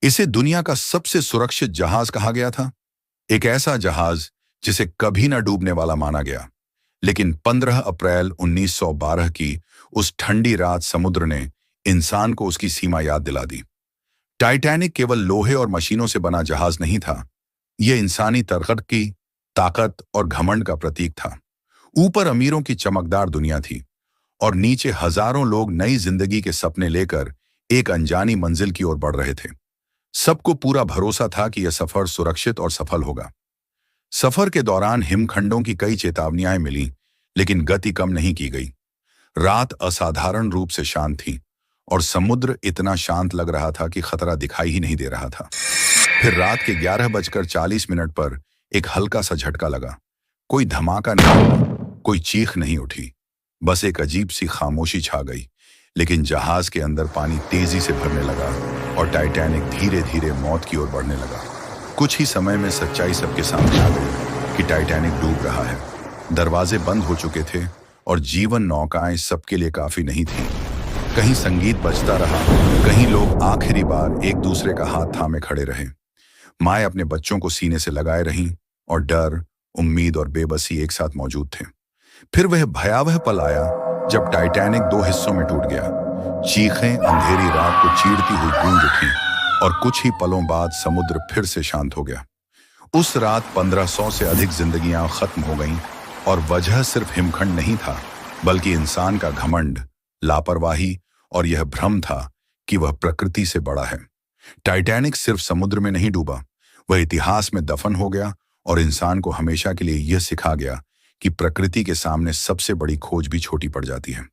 इसे दुनिया का सबसे सुरक्षित जहाज कहा गया था। एक ऐसा जहाज जिसे कभी न डूबने वाला माना गया। लेकिन 15 अप्रैल 1912 की उस ठंडी रात समुद्र ने इंसान को उसकी सीमा याद दिला दी। टाइटैनिक केवल लोहे और मशीनों से बना जहाज नहीं था। यह इंसानी तरक्की, ताकत और घमंड का प्रतीक था। ऊपर अमीरों की चमकदार दुनिया थी और नीचे हजारों लोग नई जिंदगी के सपने लेकर एक अनजानी मंजिल की ओर बढ़ रहे थे। सबको पूरा भरोसा था कि यह सफर सुरक्षित और सफल होगा। सफर के दौरान हिमखंडों की कई चेतावनियां मिली, लेकिन गति कम नहीं की गई। रात असाधारण रूप से शांत थी और समुद्र इतना शांत लग रहा था कि खतरा दिखाई ही नहीं दे रहा था। फिर रात के 11:40 पर एक हल्का सा झटका लगा। कोई धमाका नहीं हुआ, कोई चीख नहीं उठी, बस एक अजीब सी खामोशी छा गई। लेकिन जहाज के अंदर पानी तेजी से भरने लगा और टाइटैनिक धीरे धीरे मौत की ओर बढ़ने लगा। कुछ ही समय में सच्चाई सबके सामने आ गई कि टाइटैनिक डूब रहा है। दरवाजे बंद हो चुके थे और जीवन नौकाएं सबके लिए काफी नहीं थी। कहीं संगीत बजता रहा, कहीं लोग आखिरी बार एक दूसरे का हाथ थामे खड़े रहे। माएं अपने बच्चों को सीने से लगाए रहीं और डर, उम्मीद और बेबसी एक साथ मौजूद थे। फिर वह भयावह पल आया जब टाइटैनिक दो हिस्सों में टूट गया। चीखें अंधेरी रात को चीरती हुई गूंज उठी और कुछ ही पलों बाद समुद्र फिर से शांत हो गया। उस रात 1500 से अधिक जिंदगियां खत्म हो गईं और वजह सिर्फ हिमखंड नहीं था, बल्कि इंसान का घमंड, लापरवाही और यह भ्रम था कि वह प्रकृति से बड़ा है। टाइटैनिक सिर्फ समुद्र में नहीं डूबा, वह इतिहास में दफन हो गया और इंसान को हमेशा के लिए यह सिखा गया कि प्रकृति के सामने सबसे बड़ी खोज भी छोटी पड़ जाती है।